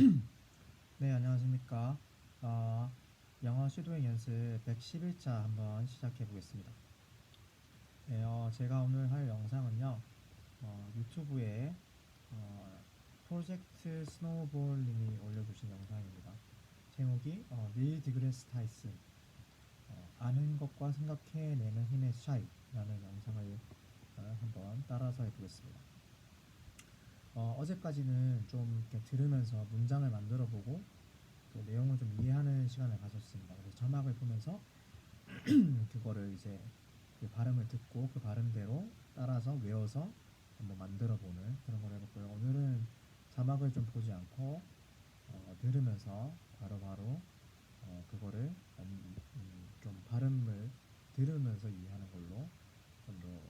네, 안녕하십니까. 어, 영어 슈도잉 연습 111차 한번 시작해 보겠습니다. 네, 제가 오늘 할 영상은요, 유튜브에 프로젝트 스노우볼님이 올려주신 영상입니다. 제목이 닐 디그레스 타이슨, 아는 것과 생각해내는 힘의 차이라는 영상을 한번 따라서 해보겠습니다. 어제까지는 좀 이렇게 들으면서 문장을 만들어 보고 또 내용을 좀 이해하는 시간을 가졌습니다. 그래서 자막을 보면서 그거를 이제 그 발음을 듣고 그 발음대로 따라서 외워서 한번 만들어 보는 그런 걸 해봤고요. 오늘은 자막을 좀 보지 않고 들으면서 바로바로 그거를 좀 발음을 들으면서 이해하는 걸로 좀 더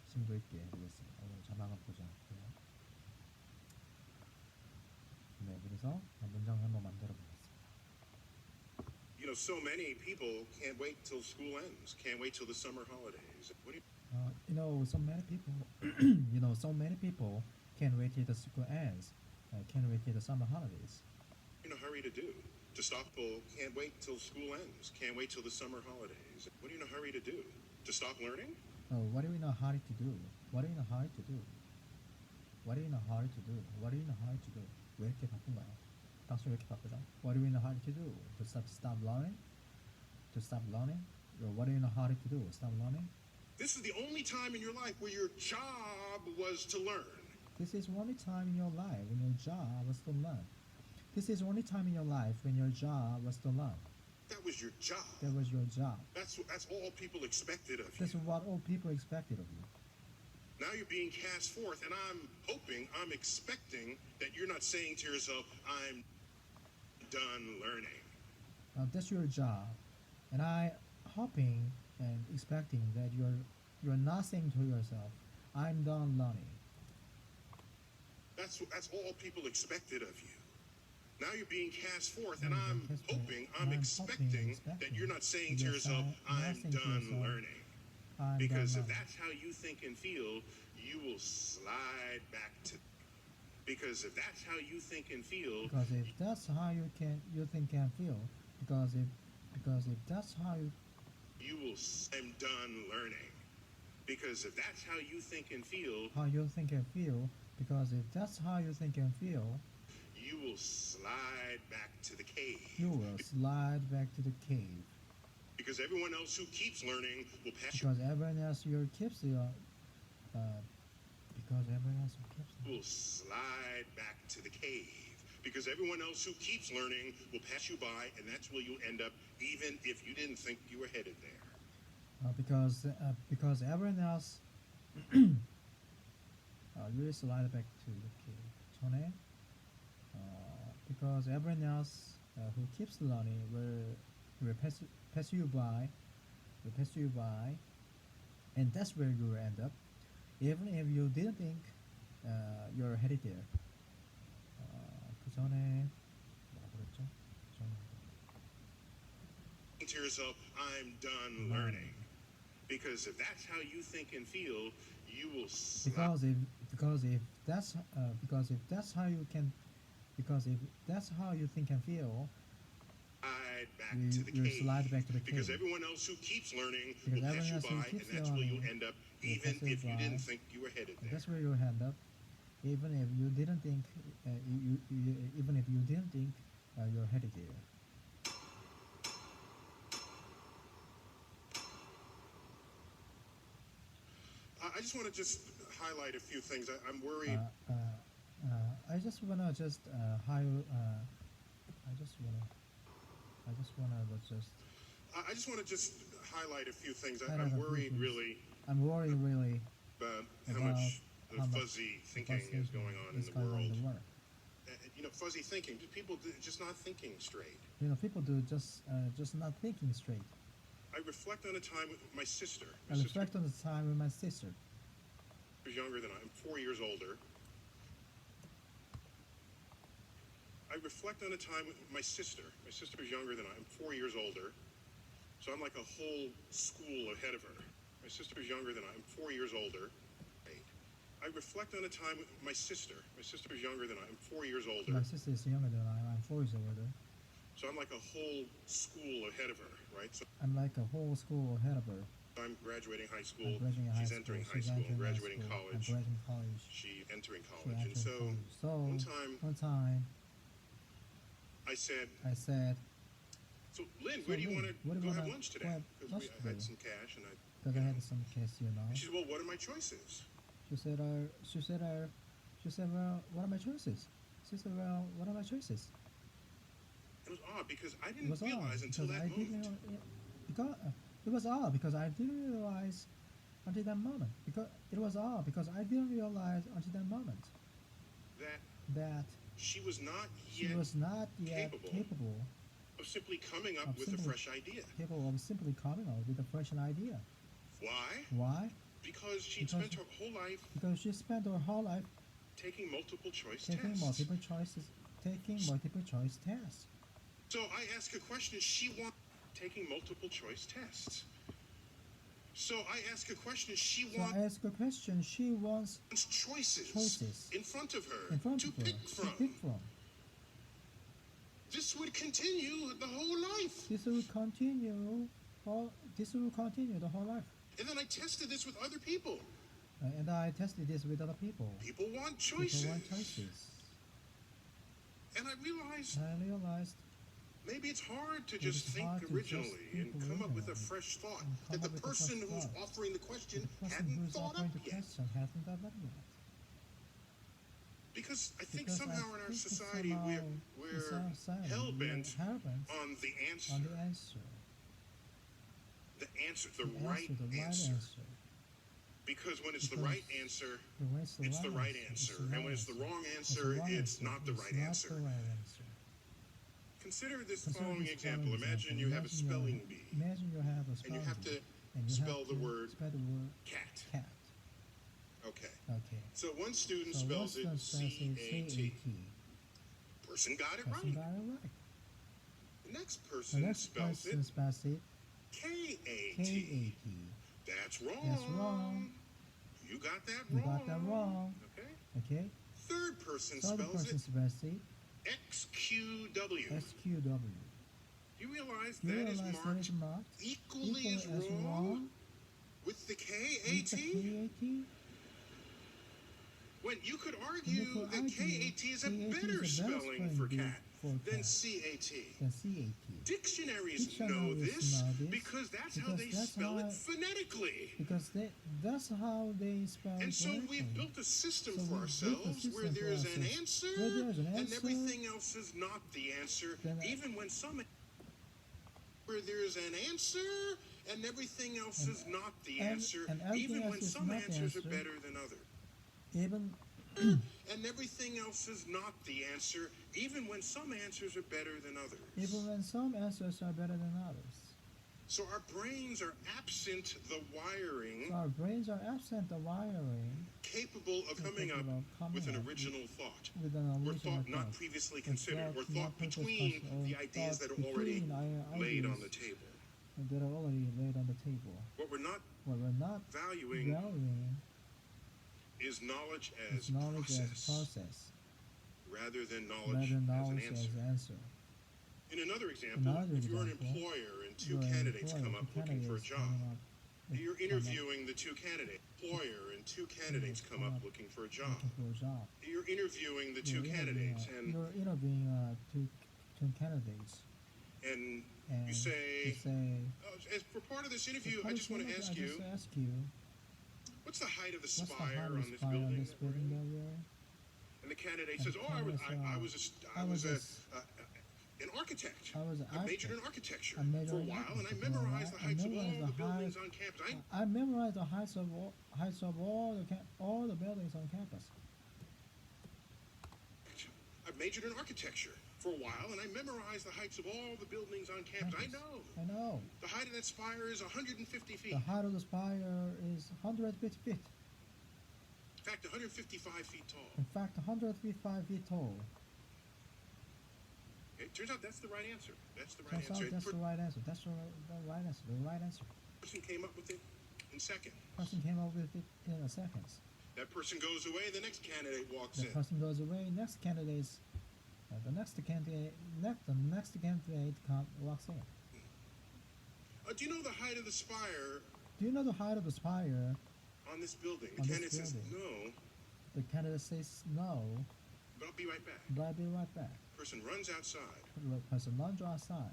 심도 있게 해보겠습니다. 오늘 자막은 보지 않고요. 네, 그래서 문장을 한번 만들어 보겠습니다. You know, so many people can't wait till school ends, can't wait till the summer holidays. What do So many people, so many people can't wait till the school ends, can't wait till the summer holidays. you in a hurry to do? To stop people can't wait till school ends, can't wait till the summer holidays. What are you in a hurry to do? To stop learning? What are you in a hurry to do? What are you in a hurry to do? What are you in a hurry to do? What are you in a hurry to do? 왜 이렇게 바쁜가요? 당신 왜 이렇게 바쁘죠? What are you in a hurry to do? To stop learning? To stop learning? Or what are you in a hurry to do? Stop learning? This is the only time in your life where your job was to learn. This is only time in your life when your job was to learn. This is only time in your life when your job was to learn. That was your job. That was your job. That's all people expected of That's you. what all people expected of you. Now you're being cast forth, and I'm expecting that you're not saying to yourself, I'm done learning. That's your job, and I hoping and expecting that you're not saying to yourself, "I'm done learning." That's all people expected of you. Now you're being cast forth, and Now you're I'm being cast forth, hoping, and I'm I'm expecting hoping, that you're not saying that to you're yourself, not I'm saying to done yourself, learning. I'm Because done if learning. that's how you think and feel, you will slide back to. Because if that's how you think and feel, Because if that's how you think and feel, because if that's how you you will. I'm done learning. Because if that's how you think and feel, think and feel, because if that's how you think and feel, you will slide back to the cave. you will slide back to the cave. Because everyone else who keeps learning will pass you. Because everyone else keeps because everyone else keeps Will slide back to the cave. Because everyone else who keeps learning will pass you by, and that's where you'll end up, even if you didn't think you were headed there. because everyone else will slide back to the cave. 전에 because everyone else who keeps learning will pass you by, and that's where you will end up, even if you didn't think you're headed there. 그 전에 뭐라 그랬죠? To yourself, I'm done learning. Because if that's how you think and feel, you will slide because if that's how you think and feel, back you to the cave. slide back to the Because cave. everyone else who keeps learning Because will pass everyone you else who by, and keeps that's where you'll learning end up, will even pass you if you by. didn't think you were headed there. That's where you'll end up, even if you didn't think you're headed there. I just want to highlight a few things. I'm worried. I just wanna just highlight. I just want to just highlight a few things. highlight a I'm few worried, things. really, I'm worried really about how about much how much fuzzy thinking is going on in is the going on world. in the world. Fuzzy thinking. People just not thinking straight. People do just not thinking straight. I reflect on a time with my sister. I reflect on the time with my sister. Who's younger than I am, 4 years older. I reflect on a time with my sister. My sister is younger than I am, 4 years older. So I'm like a whole school ahead of her. My sister is younger than I am, 4 years older. I reflect on a time with my sister. My sister is younger than I am, 4 years older. My sister is younger than I am. I'm 4 years older. So I'm like a whole school ahead of her, right? So I'm like a whole school ahead of her. I'm graduating high I'm school. graduating high She's school. entering high She's school. I'm entering high graduating school. I'm college. graduating college. She entering She college. And entering so college. So one time I I said, so Lynn, where do you want to where do go you have wanna lunch go today? have Because lunch I had today? some cash and because I had some cash, you know. And she said, well, what are my choices? She said, well, what are my choices? She said, well, what are my choices? It was odd because I It didn't was odd realize until because that I moment didn't. Because it was odd because I didn't realize until that moment. Because it was odd because I didn't realize until that moment that that she was not she yet was not yet capable of simply coming up of with a fresh idea. simply coming up with a fresh idea. Why? Why? Because she'd Because- spent her whole life Because she spent her whole life taking multiple choice taking tests. multiple choice tests. So I ask a question, she wants taking multiple choice tests. So I ask a question, she So I ask a question. She wants wants choices in in front of her front to of her pick to from. pick from. This would continue the whole life. This will continue. This will continue the whole life. And then I tested this with other people. And I tested this with other people. People want People choices. want choices. And I realized And I realized maybe it's hard to Maybe just it's think hard to just originally and think come up with a originally fresh thought and come that the up with a fresh person who's thought. offering the question the person hadn't who's thought offering up the yet. question hasn't thought up yet. Because I think Because somehow I in our think society somehow we're in society hell-bent we're hell-bent on the answer. on the answer. The answer, The the right right answer. answer. Because when it's the Because right answer, It's the right answer. And when it's the wrong answer, it's not the right answer. Consider this following example. Imagine you have a spelling bee Imagine you have a and spelling you have bee, to and you spell have the to word spell the word cat. cat. Okay. Okay. So one student So spells it what's the C-A-T. C-A-T? Person got it Person right. got it right. The next The person next spells person it spells it K-A-T. K-A-T. That's wrong. That's wrong. You got that You wrong. got that wrong. Okay. Okay. Third person Third spells person it spells it X-Q-W. S-Q-W. You realize You that is realize that marked is marked equally equally as wrong with the with K-A-T? the K-A-T? When you could You argue could that argue K-A-T is a K-A-T better is a better spelling for cat than cat C-A-T. than C-A-T. Dictionaries know Dictionaries this know this because that's how because they that's spell how- it phonetically. Because that's how they spell And so phonetically. we've built a system So for we've built a ourselves system where for there's an ourselves answer where there's an and answer, everything else is not the answer, then- even when some where there's an answer and everything else is not the and- answer, and everything even else when is some not the answers are answer. better than others. Even And everything else is not the answer, even when some answers are better than others. when some answers are better than others. So our brains are absent the wiring So our brains are absent the wiring capable of coming up capable of coming with an up original thought, with an or original thought not thought. previously Or considered, or thought thought not previously between considered, or the ideas thought that are already between laid on ideas the table. that are already laid on the table. What we're not What we're not valuing valuing is knowledge is as knowledge process, as process, rather than rather knowledge than as an knowledge answer. as answer. In another example, if you're an employer and two You're an candidates employer, come up two looking for a candidates job, coming up you're come up interviewing the two candidates. Employer and two candidates come up looking for a job. looking for a job. You're interviewing the two You're candidates, and you're interviewing two candidates, and and you say, you say as for part of this interview, I just want to ask you, what's the height of the what's the spire height on of the this spire on building? this building that we're in? And the candidate And says, the "Oh, candidate I was an architect. I was an I majored in architect. architecture I majored for a in while, and I architecture for a memorized the while. I heights of all memorized the the buildings height- on campus. I memorized the heights of all the buildings on campus. I majored in architecture for a while, and I memorized the heights of all the buildings on campus. I know. I know. The height of that spire is 150 feet. The height of the spire is 150 feet. In fact, 155 feet tall. In fact, 155 feet tall. It turns out that's the right answer. That's the right Turns out answer. that's The the right answer. That's the right answer. The right answer. person came up with it in seconds. Person came up with it in a second. That person goes away, the next candidate walks The in. person goes away. Next candidate, the next candidate walks in. Do you know the height of the spire Do you know the height of the spire? on this building? The On this candidate says, building. no, The candidate says no, but I'll be right back. but I'll be right back. Person runs outside, The person runs outside.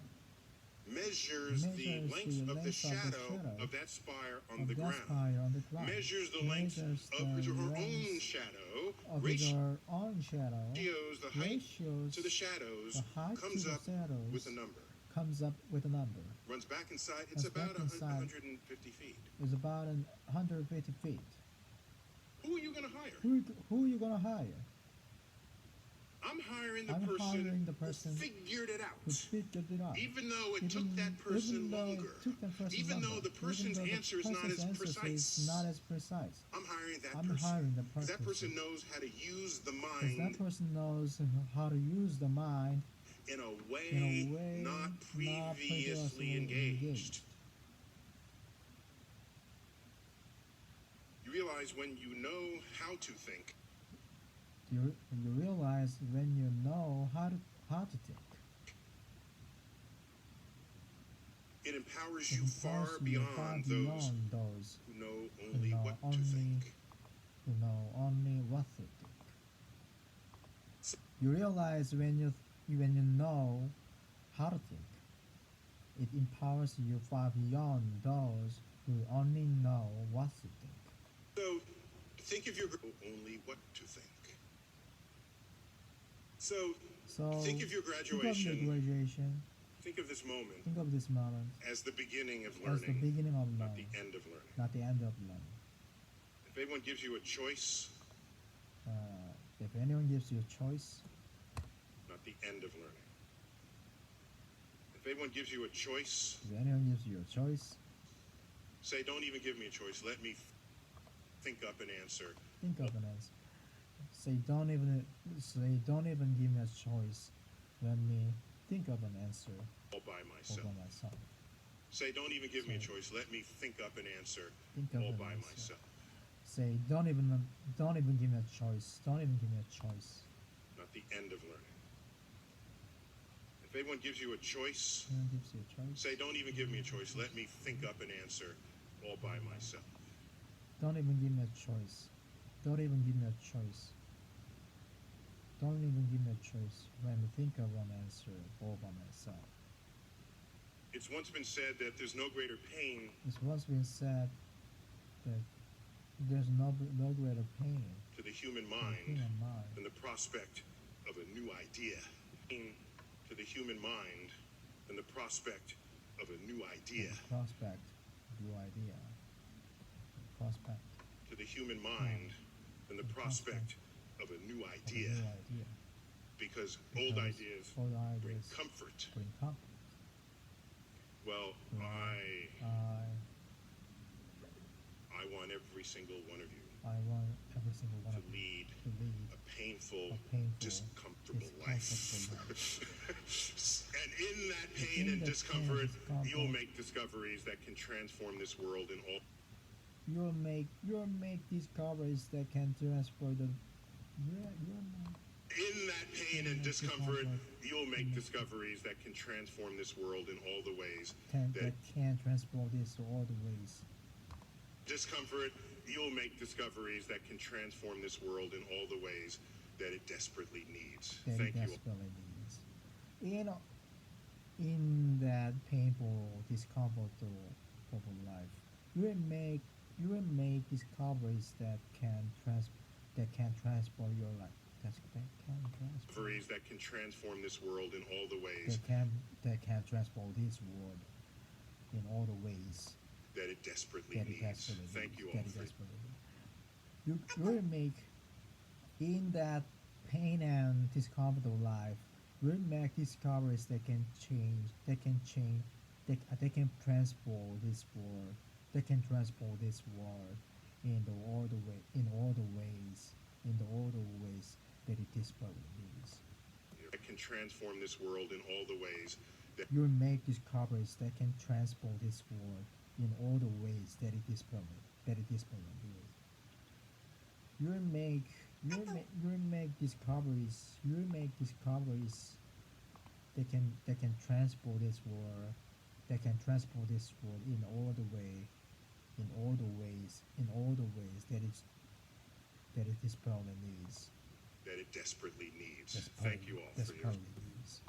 measures the length of the shadow of that spire on the That ground. spire on the ground. Measures the length Measures of his or her the own length shadow, of his or her own shadow. ratios the height Ratios to the shadows, the height comes to the up shadows. with a number. Comes up with a number. Runs back inside, it's Runs back about inside. 150 feet. It's about 150 feet. Who are you going to hire? Who are you gonna hire? I'm hiring the I'm person hiring the person who figured it out. who figured it out. Even though it took Even- that person even though it longer. took that person Even longer. though the Even person's though the answer is not person's as answer is precise. not as precise. I'm hiring that I'm person. hiring the 'Cause that person. person knows how to use the Because mind that person knows how to use the mind in a way, in a way not previously engaged. You realize when you know how to think, You realize when you know how to think. it empowers It you far empowers you beyond far those beyond those who know who only know what to only think. who know only what to think. You realize when you know how to think, it empowers you far beyond those who only know what to think. So think of your only what to think. So So think of your think of your graduation, graduation. think of this moment Think of this moment as the beginning of as the learning, beginning of not the learning, end of learning. not the end of learning. If anyone gives you a choice, If anyone gives you a choice, not the end of learning. If anyone gives you a choice, if anyone gives you a choice, say, don't even give me a choice. Let me think up an answer. think of an answer. Say don't even give me a choice. Let me think of an answer All by all myself. by myself. Say, don't even give me a Say- choice. Let me think up an answer Think of all an by answer. myself. Say don't even give me a choice. Don't even give me a choice. Not the end of learning. If anyone gives you a choice, Anyone gives you a choice. say, don't even give me a choice. Let me think up an answer all by myself. Don't even give me a choice. Don't even give me a choice. Don't even give me a choice. Let me think of an answer all by myself. It's once been said that there's no greater pain It's once been said that there's no greater pain to the human in the mind human mind than the prospect of a new idea. Pain to the human mind than the prospect of a new idea. prospect, new idea, prospect, To the human mind than the prospect of a new of a idea. new idea. Because old Because ideas old bring ideas comfort. bring comfort. Well, I want every single one of you I want every single one to of you lead to lead a painful, a painful, discomfortable life. And in that pain In and that discomfort, pain and discomfort, you'll make discoveries that can transform this world in all. You'll make discoveries that can transfer the. You'll make In that pain and discomfort, you'll make discoveries that can transform this world in all the ways that can transport this to all the ways. discomfort, you'll make discoveries that can transform this world in all the ways that it desperately needs. That Thank it you. desperately needs. In that painful, discomfortable life, you will make discoveries that can transport your life. That can transport. Discoveries that can transform this world in all the ways That can transport this world in all the ways that it desperately that it needs. desperately Thank needs. you That all it for desperately needs. You will make in that pain and discomfortable life. Will make discoveries that can change. That can transport this world. That can transport this world in all the ways that it desperately needs. that can transform this world in all the ways that You will make discoveries that can transport this world in all the ways that it desperately needs. you'll make discoveries. You'll make discoveries that can transport this world. That can transport this world in all the way, in all the ways that it desperately needs. That it desperately needs. Desperately, Thank you all for your desperately needs.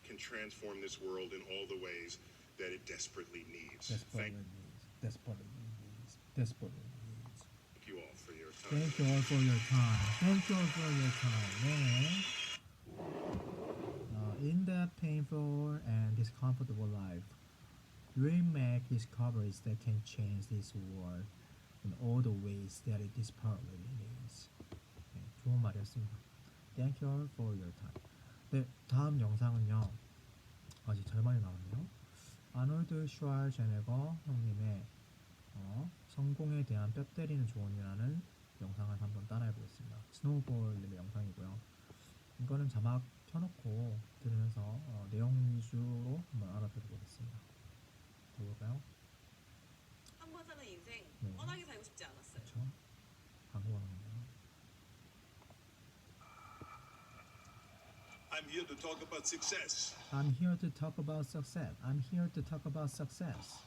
can transform this world in all the ways that it desperately needs. Desperately needs. Desperately needs. Desperately needs. Thank you all for your time. Thank you all for your time. Thank you all for your time. 네. In that painful and discomfortable life, we make discoveries that can change this world in all the ways that it desperately needs. 네, 좋은 말이었습니다. Thank you all for your time. 네, 다음 영상은요. 아직 절반이 남았네요. 아놀드 슈왈제네거 형님의 성공에 대한 뼈 때리는 조언이라는 영상을 한번 따라해 보겠습니다. 스노우볼님의 영상이고요. 이거는 자막 켜놓고 들으면서 내용 위주로 한번 알아들어보겠습니다. 들어볼까요? 한 번 사는 인생 네. 뻔하게 살고 싶지 않았어요. 그렇죠? 한국어입니다. I'm here to talk about success. I'm here to talk about success. I'm here to talk about success.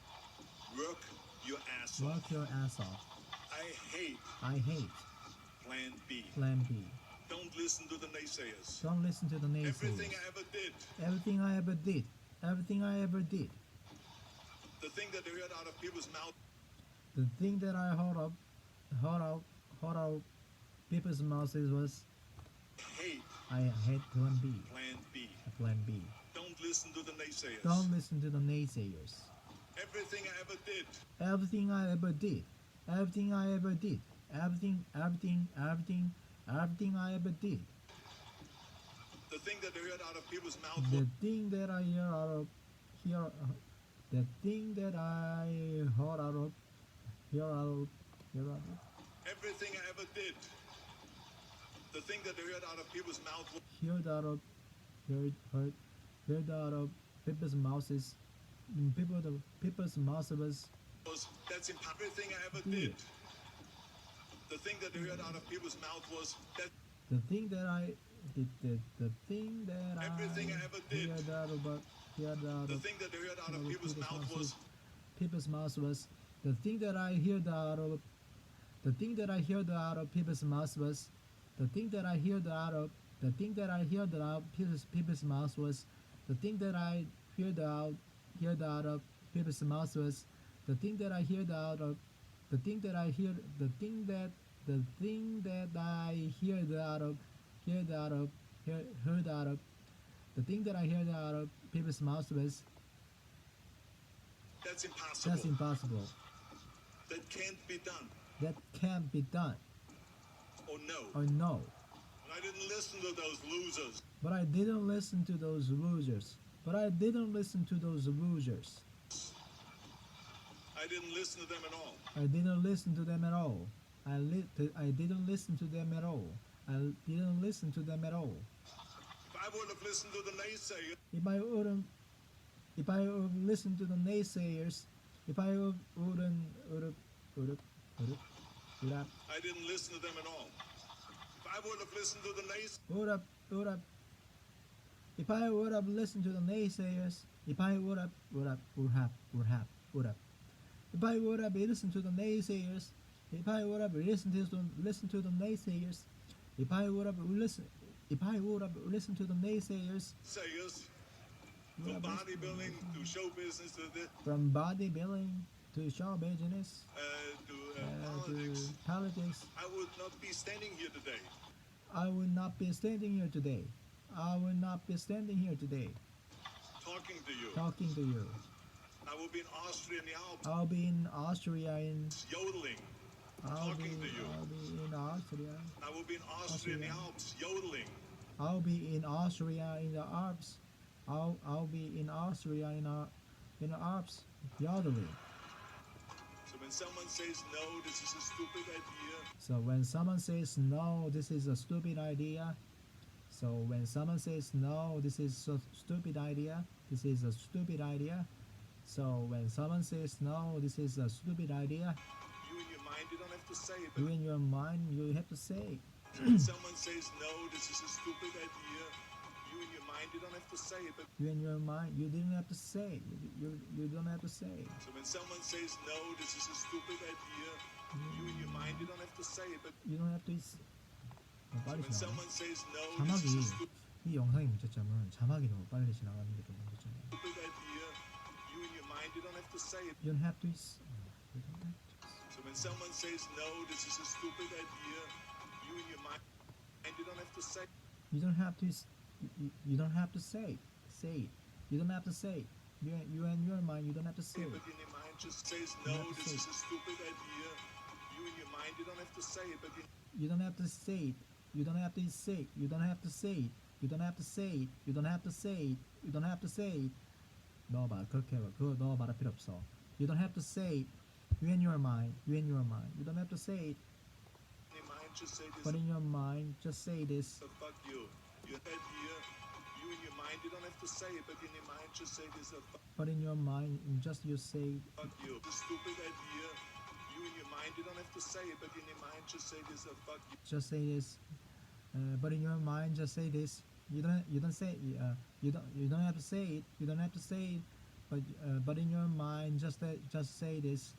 Work your ass off. Work your ass off. I hate I hate Plan B. Plan B. Don't listen to the naysayers. Don't listen to the Everything naysayers. I ever did, Everything I ever did. Everything I ever did. the thing that I heard out of people's mouth The thing that I heard out people's mouths was hate I hate Plan B. Plan B. Plan B. Don't listen to the naysayers. Don't listen to the naysayers. Everything I ever did, Everything I ever did. Everything I ever did. Everything I ever did. the thing that I heard out of people's mouth was The thing that I hear out of here. The thing that I heard out of here out of everything I ever did. The thing that I heard out of people's mouth was heard out of heard out of people's mouths. People's mouths that's everything I ever Yeah. did. The thing that I heard out of people's mouth was that the thing that I did. The thing that Everything I ever did. heard out of the thing that I heard out of people's mouth was people's mouths was the thing that I heard out of the thing that I heard out of people's mouths was the thing that I heard out of the thing that I heard out people's mouths was the thing that I heard out of people's mouths was the thing that I heard out of the thing that I heard the thing that I heard out of heard out of heard out of the thing that I heard out of people's mouths was that's impossible. that's impossible. That can't be done. That can't be done. Oh no. Or no. And I didn't listen to those losers. But I didn't listen to those losers. But I didn't listen to those losers. I didn't listen to them at all. I didn't listen to them at all. I didn't listen to them at all. I didn't listen to them at all. If I would have listened to the naysayers, If I would listened to the naysayers, if I would have I didn't listen to them at all. If I would have listened to the naysayers, if I would have listened to the naysayers, if I would have if I would have listened to the naysayers, if I would have listened to the naysayers, if I would have listened to the naysayers, from bodybuilding to show business from bodybuilding to show business to to politics, politics, I would not be standing here today. I would not be standing here today. I would not be standing here today Talking to you. talking to you. I will be in Austria in the Alps, I'll be in Austria in yodeling. I'll be Talking to you. in Austria. I will be in Austria in the Austria. Alps, yodeling. I'll be in Austria in the Alps. I'll be in Austria in the Alps yodeling. So when someone says no, this is a stupid idea, So when someone says no, this is a stupid idea. So when someone says no, this is a stupid idea. This is a stupid idea. So when someone says no, this is a stupid idea. you in your mind, you don't have have to say it. You But in your mind, you have to say. when someone says no, this is a stupid idea. You in your mind, you don't have to say it. But You in your mind, you didn't have to say. You don't have to say. so when someone says no, this is a stupid idea. You in your mind, you don't have to say it. But You don't have to. 빨리 when 지나가. someone says no, this 자막이 is a 이 영상의 문제점은 자막이 너무 빨리 지나가는 게 좀 문제점이에요. stupid idea. You in your mind, you don't have to say it. You don't have to. You don't have to. So when someone says no, this is a stupid idea. You in your mind, you don't have to say it. You don't have to. You don't have to say. Say it. You don't have to say. You and your mind. You don't have to say. But in your mind just says You no, have to this say is a stupid idea. You in your mind, you don't have to say it. But in You don't have to say it. You don't have to say it. You don't have to say it. You don't have to say it. You don't have to say it. You don't have to say it. 넣어봐. 그렇게 해봐. 그거 넣어 말할 필요 없어. You don't have to say it. You in your mind. You in your mind. You don't have to say it. your mind just say this. But in your mind, just say this. So fuck you. Your idea. You in your mind, you don't have to say it. But in your mind just say this. But in your mind, just you say. Fuck you. The stupid idea. You in your mind, you don't have to say it. But in your mind just say this. Fuck you. Just say this. But in your mind, just say this. You don't say. You don't have to say it. You don't have to say it. But in your mind, just say this.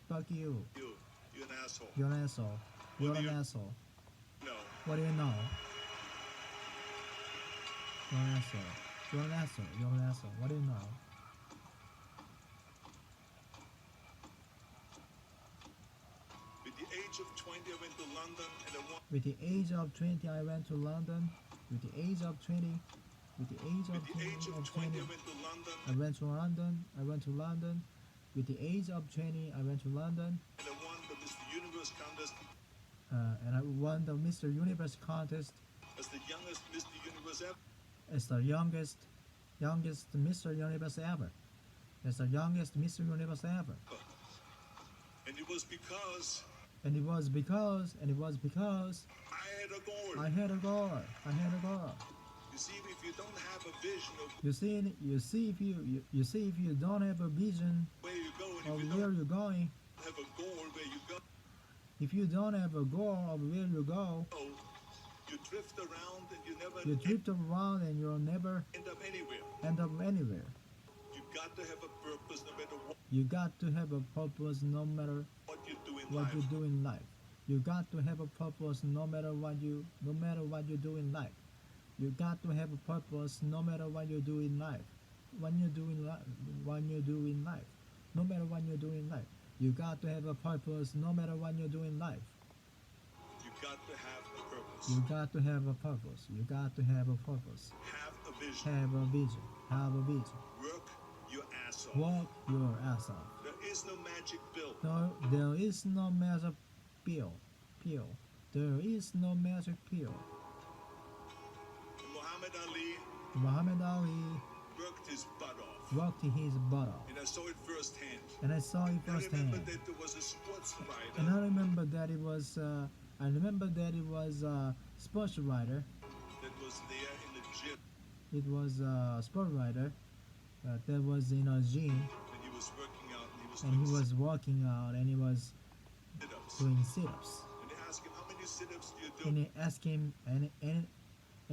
Fuck you. You're an asshole. You're an asshole. You're an asshole. No. What do you know? You're an asshole. You're an asshole. You're an asshole. What do you know? With the age of 20, I went to London and I won. With the age of 20, I went to London. With the age of 20, with the age of With the age of 20, I 20, went to London I went to London. I went to London. With the age of 20, I went to London. and I won the Mr. Universe contest And I won the Mr. Universe contest as the youngest Mr. Universe ever. as the youngest Mr. Universe ever. As the youngest Mr. Universe ever. And it was because And it was because I had a goal. I had a goal. I had a goal. You see, if you don't have a vision of You see if you don't have a vision where you go, and of if you where don't you're going, have a goal where you go, if you don't have a goal of where you go, you drift around and you never you drift around and you'll never end up anywhere. end up anywhere. You got to have a purpose no matter You got to have a purpose no matter what you do in what life. you do in life. You got to have a purpose no matter what you do in life. You got to have a purpose no matter what you do in life. When you do in life, no matter what you do in life. You got to have a purpose no matter what you do in life. You got to have a purpose. You got to have a purpose. You got to have a purpose. Have a vision. Have a vision. Have a vision. Work your ass off. Work your ass off. There is no magic pill. There is no magic pill. There is no magic pill. Muhammad Ali Muhammad Ali worked his butt off. worked his butt off. And I saw it firsthand. And I saw it I remember firsthand. that there was a sports And writer I remember that it was a sports writer. that was there in the gym It was a sport writer that was in a gym and he was working out and he was and doing he was working out and he was sit-ups. doing sit-ups. And they asked him, how many sit-ups do you do? And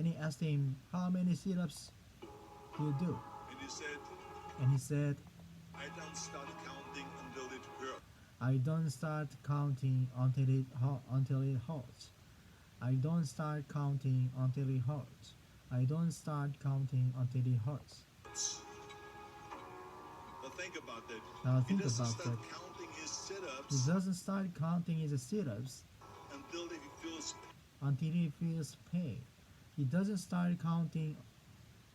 he asked him how many sit-ups do you do? And he said, And he said, I don't start counting until it hurts. I don't start counting until it hurts. I don't start counting until it hurts. I don't start counting until it hurts. Now think about that. Now He think doesn't about start that. counting his He sit-ups doesn't start counting his sit-ups until he feels until he feels pain. He doesn't start counting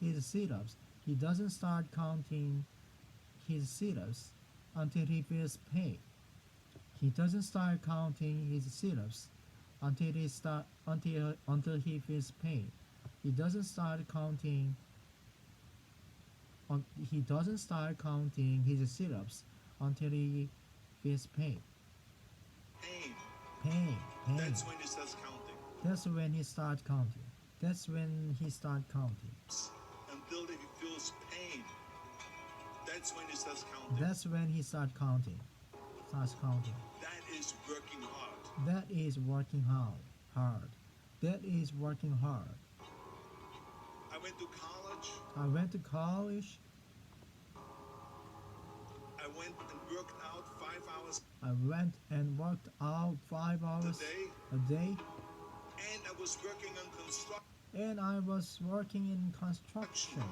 his sit-ups. He doesn't start counting his sit-ups until he feels pain. He doesn't start counting his sit-ups until he feels pain. He doesn't start counting his sit-ups until he feels pain. pain. Pain. That's when he starts counting. That's when he start counting. That's when he start counting. Until he feels pain. That's when he starts counting. That's when he start counting. Starts counting. That is working hard. That is working hard. That is working hard. I went to college. I went to college. I went and worked out 5 hours I went and worked out 5 a hours day, a day. and I was working on construction. And I was working in construction.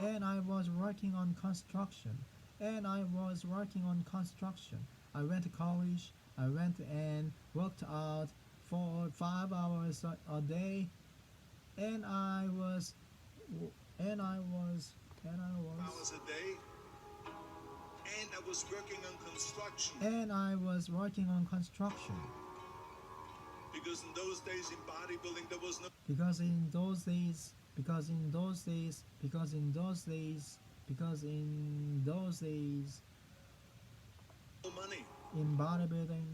And I was working on construction. And I was working on construction. I went to college. I went and worked out for 5 hours a day. And I was, and I was, Hours a day, and I was working on construction. and I was working on construction. Because in those days in bodybuilding there was no Because in those days, because in those days, because in those days, because in those days, money. in bodybuilding,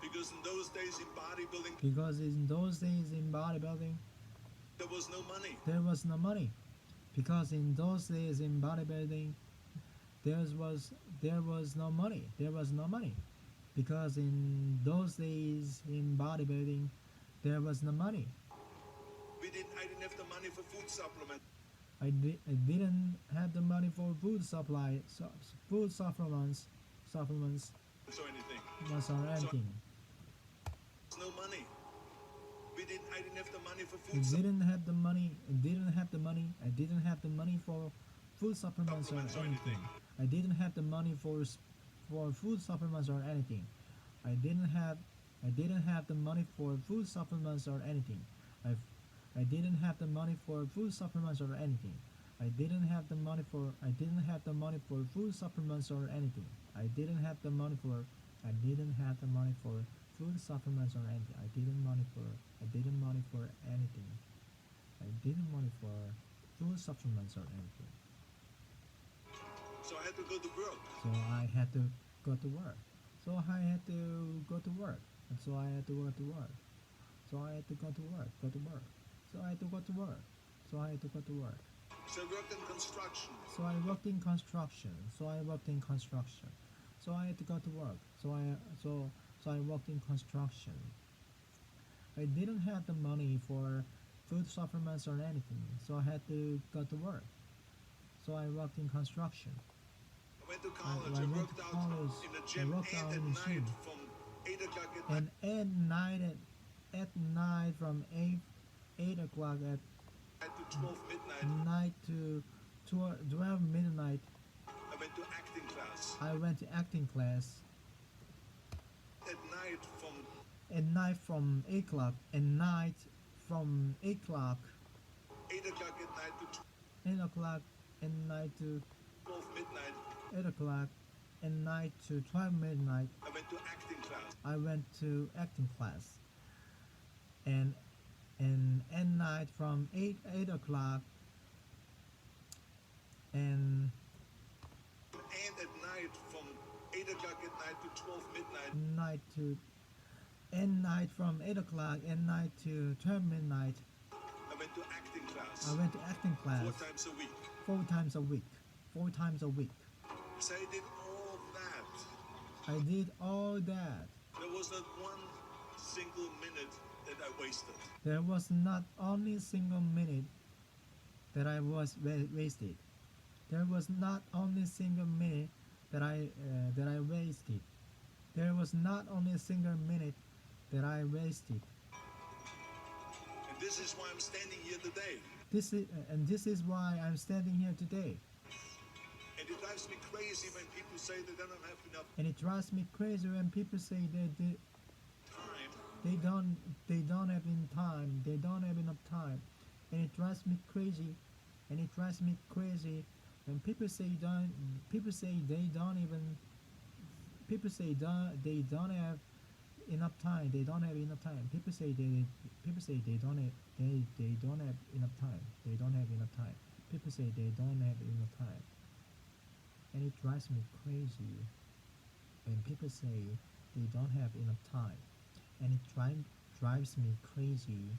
Because in those days in bodybuilding because in those days in bodybuilding, there was no money. there was no money. Because in those days in bodybuilding, there was no money. There was no money. Because in those days in bodybuilding, there was no money. I didn't have the money for food supplement. I didn't have the money for food supply, food supplements, So anything. was or anything. There's no money. I didn't have the money for I food supplement. didn't have the money. I didn't have the money. I didn't have the money for food supplements or anything. I didn't have the money for food supplements or anything. I didn't have the money for food supplements or anything. I didn't have the money for food supplements or anything. I didn't have the money for food supplements or anything. I didn't have the money for food supplements or anything. I didn't money for anything. I didn't money for food supplements or anything. So I had to go to work. So I had to go to work. So I had to go to work. And so I had to go to work. So I had to go to work. So I had to go to work. So I had to go to work. So I worked in construction. So I worked in construction. So I worked in construction. So I had to go to work. So I worked in construction. I didn't have the money for food supplements or anything. So I had to go to work. So I worked in construction. I went to college. I I went worked to out college. in the I gym worked out and in at the night gym. from 8 o'clock at night. And at night from 8 o'clock at To 12 midnight, night to 12 midnight, I went to acting class. I went to acting class. At night from At night from 8 o'clock. At night from 8 o'clock. 8 o'clock at night to 8 o'clock at night to 12 midnight, 8 o'clock at night to 12 midnight. I went to acting class. I went to acting class. And at night from 8 o'clock and And at night from 8 o'clock at night to 12 midnight, night to at night from 8 o'clock at night to 12 midnight. I went to acting class. I went to acting class 4 times a week. 4 times a week. 4 times a week. So I did all that. I did all that. There was not one single minute that I wasted. There was not only a single minute that I was wasted. There was not only a single minute that I wasted. There was not only a single minute that I wasted. And this is why I'm standing here today. This is why I'm standing here today. And it drives me crazy when people say they don't have enough And it drives me crazy when people say time. they don't have in time. They don't have enough time. And it drives me crazy. And it drives me crazy when people say they don't even they don't have enough time. They don't have enough time. People say they don't have enough time. They don't have enough time. People say they don't have enough time. And it drives me crazy when people say they don't have enough time. And it drives me crazy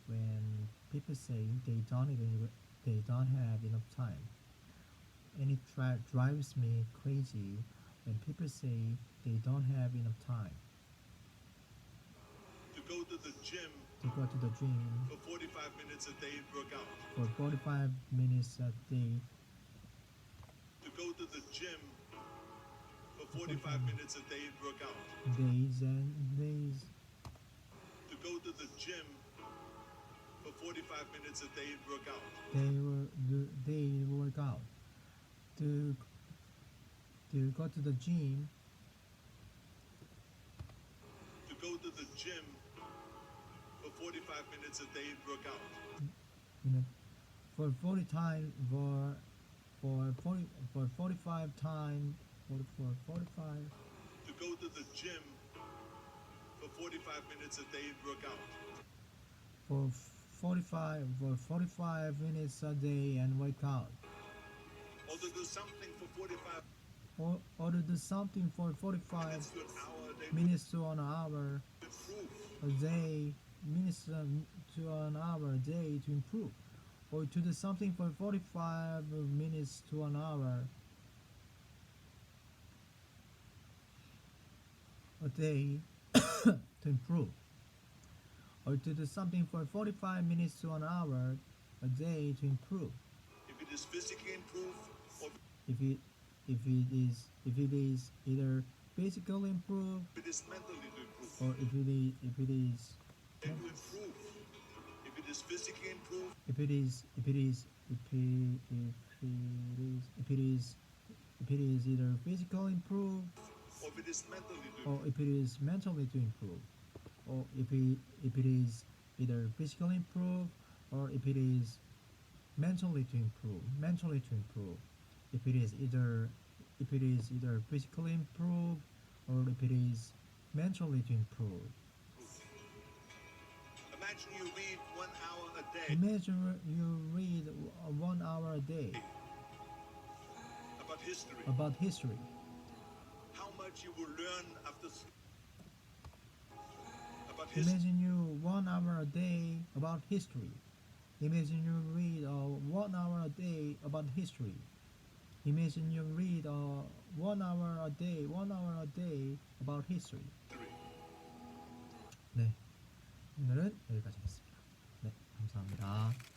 when people say they don't have enough time. And it drives me crazy when people say they don't have enough time To go to the gym to go to the gym for 45 minutes a day and work out. for 45 minutes a day, To go to the gym for 45 minutes a day and work out. days and days, To go to the gym for 45 minutes a day and work out. they work out. To go to the gym To go to the gym for 45 minutes a day and work out. for 40 time for 45 time for 45 To go to the gym for 45 minutes a day and work out. for 45 minutes a day and work out, Or to do something for 45 or to do something for 45 minutes to an hour a day minutes to an hour to improve. a day, minutes to an hour a day to improve, or to do something for 45 minutes to an hour a day to improve, or to do something for 45 minutes to an hour a day to improve. If it is physically improved or If it is either physically improved if it is mentally to improve. or if it is And to improve. If it is physically improved if it is either physically improved or if it is mentally to or improve. if it is mentally to improve, or if it is either physically improved or if it is mentally to improve, if it is either physically improved or if it is mentally to improve. Imagine you read 1 hour a day Imagine you read 1 hour a day about history. about history. How much you will learn about history. Imagine you 1 hour a day about history. Imagine you read 1 hour a day about history. Imagine you read 1 hour a day about history. 네, 오늘은 여기까지 하겠습니다. 네, 감사합니다.